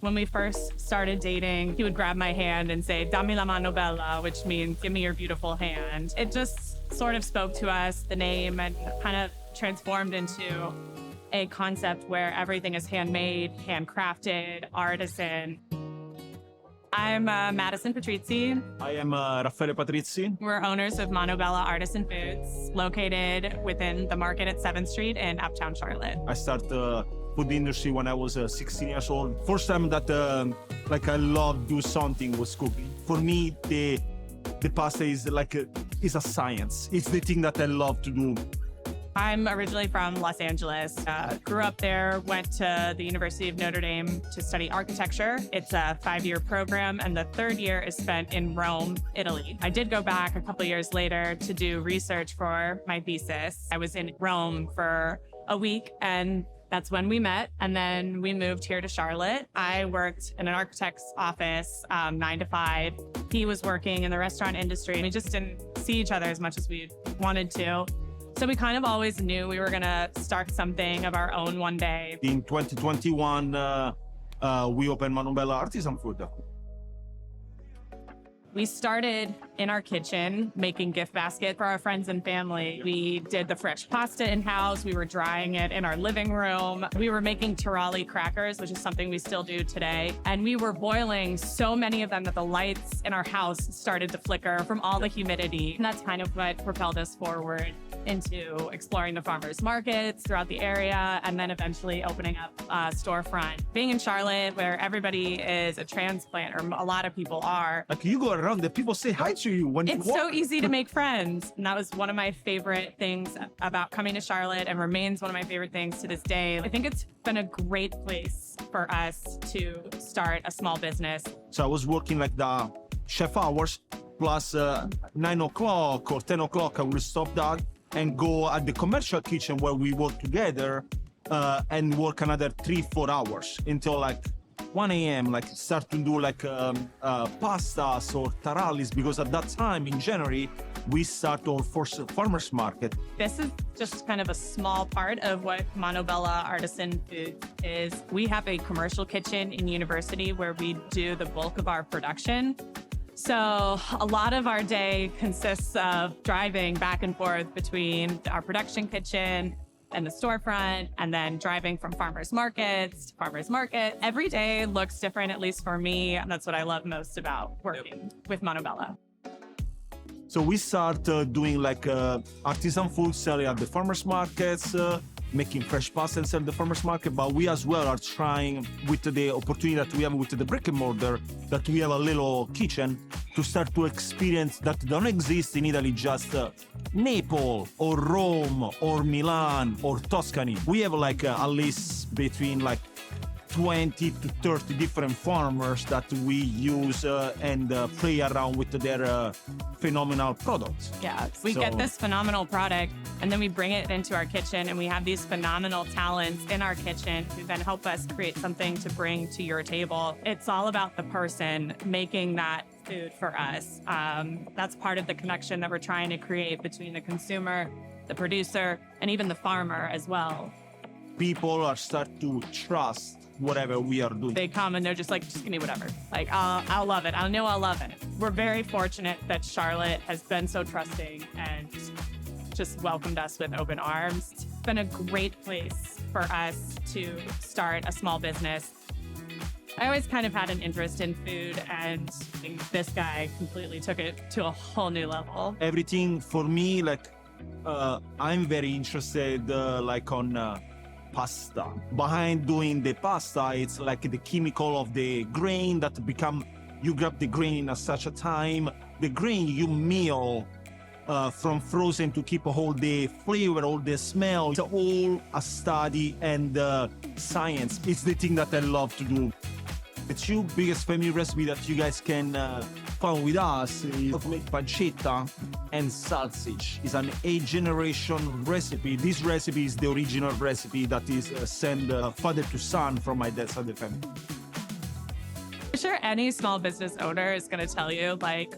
When we first started dating, he would grab my hand and say, "Dammi la mano bella," which means give me your beautiful hand. It just sort of spoke to us, the name, and kind of transformed into a concept where everything is handmade, handcrafted, artisan. I'm Madison Patrizzi. I am Raffaele Patrizzi. We're owners of Mano Bella Artisan Foods, located within the market at 7th Street in Uptown, Charlotte. I started food industry when I was 16 years old. First time that I love do something was cooking. For me, the pasta is is a science. It's the thing that I love to do. I'm originally from Los Angeles. Grew up there, went to the University of Notre Dame to study architecture. It's a 5-year program, and the 3rd year is spent in Rome, Italy. I did go back a couple years later to do research for my thesis. I was in Rome for a week, and that's when we met. And then we moved here to Charlotte. I worked in an architect's office, 9 to 5. He was working in the restaurant industry. We just didn't see each other as much as we wanted to. So we kind of always knew we were going to start something of our own one day. In 2021, we opened Mano Bella Artisan Food. We started in our kitchen making gift baskets for our friends and family. We did the fresh pasta in-house. We were drying it in our living room. We were making Tirali crackers, which is something we still do today. And we were boiling so many of them that the lights in our house started to flicker from all the humidity. And that's kind of what propelled us forward into exploring the farmers markets throughout the area, and then eventually opening up a storefront. Being in Charlotte, where everybody is a transplant, or a lot of people are. Like you go around, the people say hi to you when you It's walk. so easy to make friends. And that was one of my favorite things about coming to Charlotte, and remains one of my favorite things to this day. I think it's been a great place for us to start a small business. So I was working like the chef hours, plus 9 o'clock or 10 o'clock, I will stop that and go at the commercial kitchen where we work together and work another 3-4 hours until like 1 a.m. Like start to do like pastas or taralis, because at that time in January we start our first farmers market. This is just kind of a small part of what Mano Bella Artisan Foods is. We have a commercial kitchen in university where we do the bulk of our production. So a lot of our day consists of driving back and forth between our production kitchen and the storefront, and then driving from farmers markets to farmers market. Every day looks different, at least for me. And that's what I love most about working with Mano Bella. So we start doing like artisan food, selling at the farmers markets, making fresh pasta and sell at the farmers market. But we as well are trying, with the opportunity that we have with the brick and mortar, that we have a little kitchen, to start to experience that don't exist in Italy, just Naples or Rome or Milan or Tuscany. We have like at least between like 20 to 30 different farmers that we use and play around with their phenomenal products. Yeah, we get this phenomenal product, and then we bring it into our kitchen, and we have these phenomenal talents in our kitchen who then help us create something to bring to your table. It's all about the person making that food for us. That's part of the connection that we're trying to create between the consumer, the producer, and even the farmer as well. People are start to trust whatever we are doing. They come and they're just like, just give me whatever. Like, I'll love it. I know I'll love it. We're very fortunate that Charlotte has been so trusting and just welcomed us with open arms. It's been a great place for us to start a small business. I always kind of had an interest in food, and this guy completely took it to a whole new level. Everything for me, like, I'm very interested like on pasta. Behind doing the pasta, it's like the chemical of the grain that become, you grab the grain at such a time, the grain you mill from frozen to keep all the flavor, all the smell. It's all a study and science. It's the thing that I love to do. The 2 biggest family recipe that you guys can find with us is to make pancetta and sausage. It's an 8-generation recipe. This recipe is the original recipe that is sent father to son from my dad's side of the family. I'm sure any small business owner is going to tell you, like,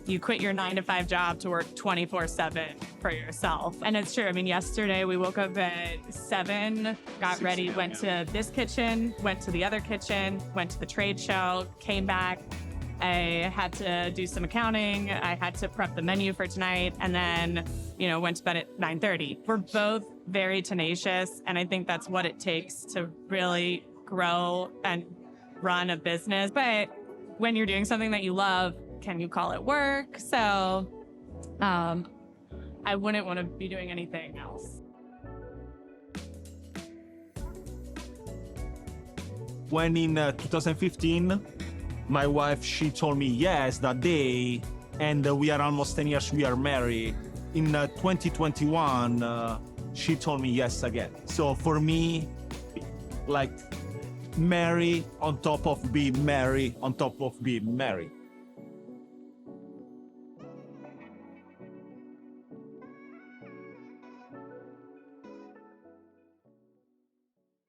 you quit your 9 to 5 job to work 24/7. for yourself. And it's true. I mean, yesterday we woke up at 7, got ready, went to this kitchen, went to the other kitchen, went to the trade show, came back. I had to do some accounting. I had to prep the menu for tonight, and then, went to bed at 9:30. We're both very tenacious, and I think that's what it takes to really grow and run a business. But when you're doing something that you love, can you call it work? So I wouldn't want to be doing anything else. When in 2015, my wife, she told me yes that day, and we are almost 10 years we are married. In 2021, she told me yes again. So for me, like marry on top of being married on top of being married.